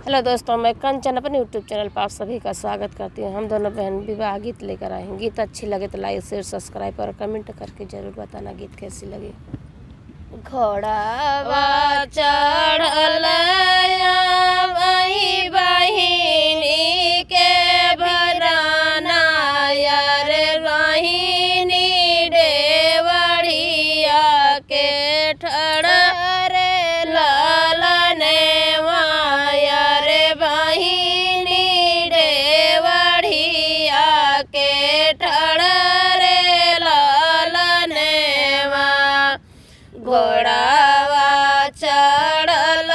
Hello दोस्तों, मैं कंचन अपने यूट्यूब चैनल पर आप सभी का स्वागत करती हूँ। हम दोनों बहन विवाह गीत लेकर आए हैं। गीत अच्छी लगे तो लाइक शेयर सब्सक्राइब और कमेंट करके ज़रूर बताना गीत कैसी लगी। घोड़ावा चढ़ल वही बहिनी के भराना यार बहिनी डेवड़िया के ठड़ घोड़ावा चढ़ल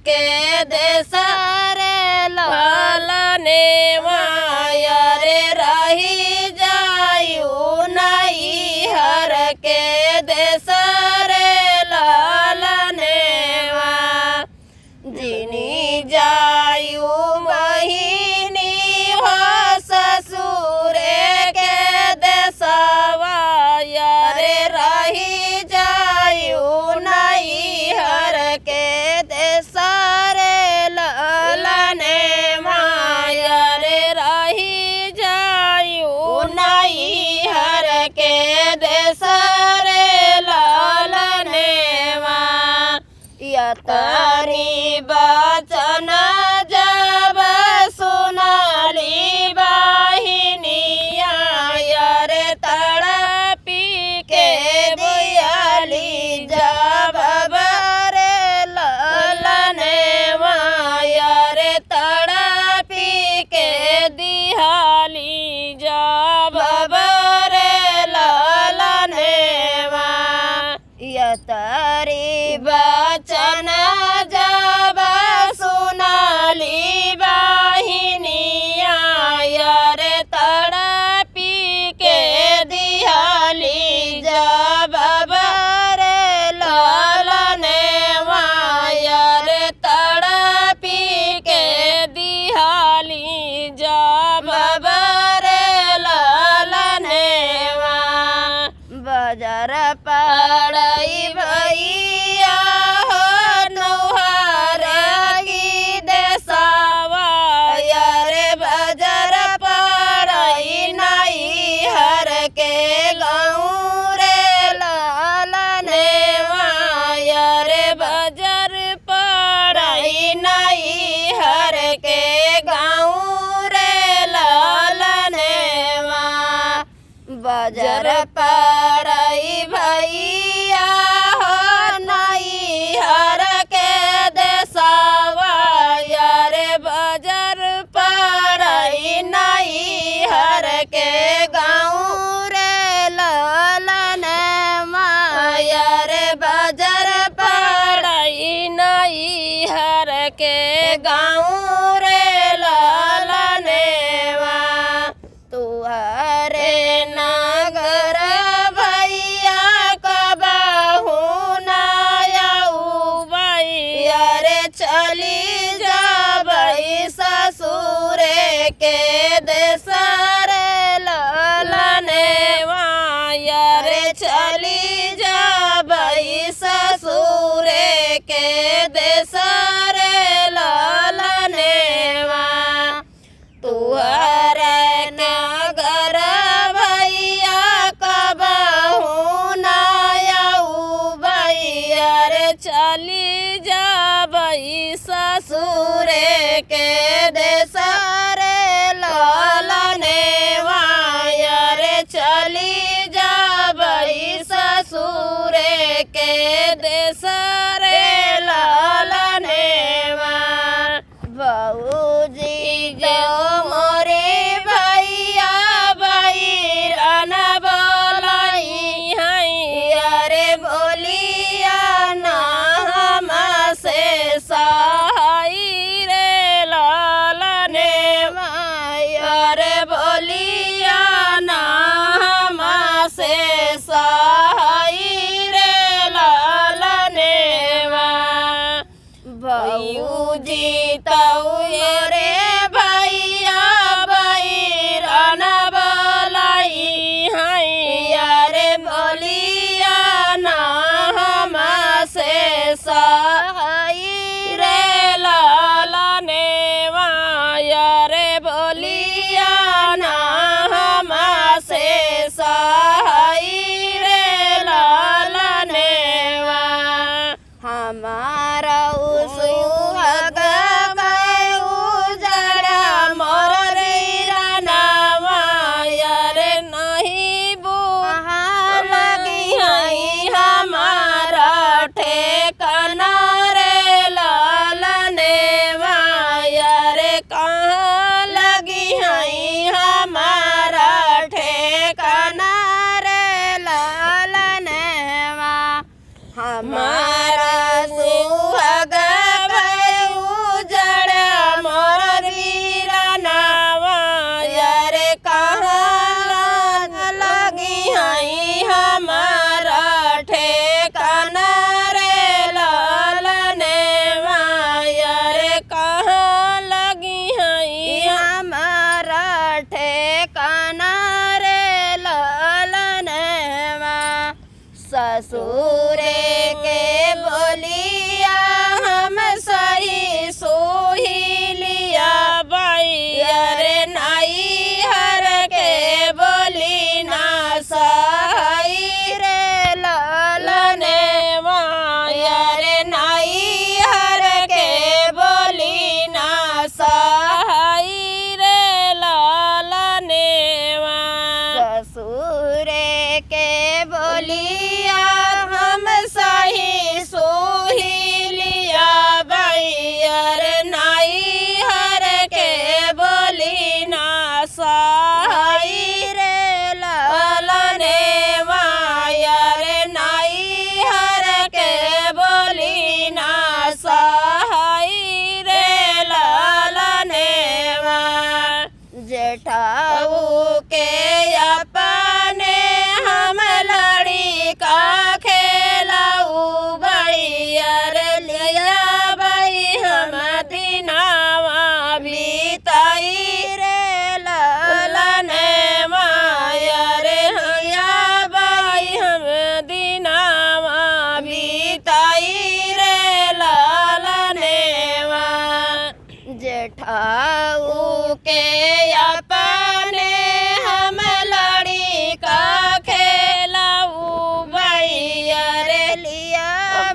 के देश रे लालने रे रही जायु नहीं हर के देश रे लालने जिनी जायु महीनी हो ससुरे के देशवा रे रही जायु नहीं हर के देश रे लालने रे रही जायु नहीं हर के देश रे लालने तारी बचन जब सुनाली बाहिनिया रे तड़पी के बुयाली जब रे लालने रे तड़पी के दिहाली जब रे लालने तारी बचन जब सुनाली बाहिनिया रे तड़पी के दिहाली जब रे लालने रे तड़पी के दिहाली जब रे लालने बाजार पड़ई भैया हो नौहर की देशवा रे बाजार पड़ई नहीं हर के गाँव रे लालने रे बाजार पड़ई नहीं हर के गाँव रे लालने बाजार पड़ई भैया हो नहीं हर के देशवा रे बाजार पड़ई नहीं हर के गाँव रे लालने रे बाजार पड़ई नहीं हर के गाँव रे लालने तुहरे नगर भैया कबहू नायऊ भैया रे चली जाबई ससुरे के देश रे लालने रे चली जाबई ससुरे के देश रे लालने तुहरे नगर भैया कबहू नायऊ भैया रे चली जाबई ससुरे के देश रे लालने रे चली जाबई ससुरे के देश रे लालने बहूजी जो मोरे भैया बहिरन बोलाई हैं रे बोलिया ना हमसे सहाय रे लालने रे बोलिया ना हमसे सहाय रे लालने भैयूजी तऊ रे भैया बहिरन बोलाई हैं रे बोलिया ना हमसे सहाय रे लालने रे बोलिया ना हमसे सहाय रे लालने हमारा सुहाग उजड़ा मोर नावा रे नहीं बुहा लगी है हमारा ठेकाना रे लालने रे कहाँ लगी है हमारा ठेकाना रे लालने हमारा के अपने हम लड़ी का खेलाऊ भैया रे लिया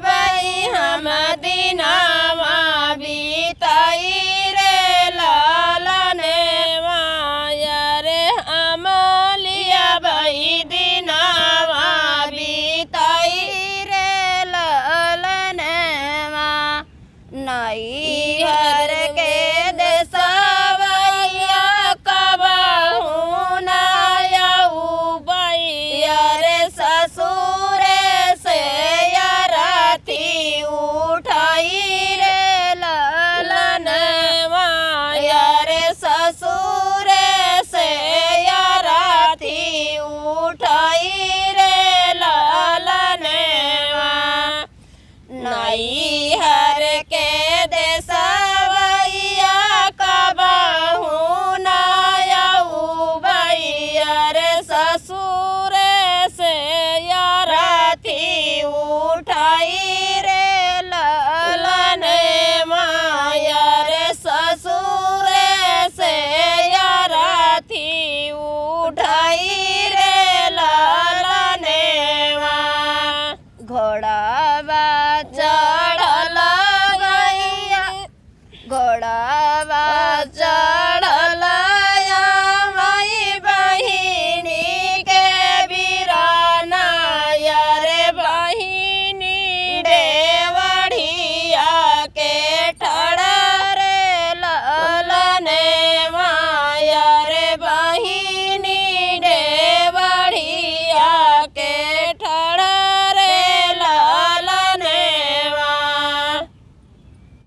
भाई हम दिनावा बीताई रे लालने माया रे हम लिया भाई दिनावा बीताई रे लालने मा नहीं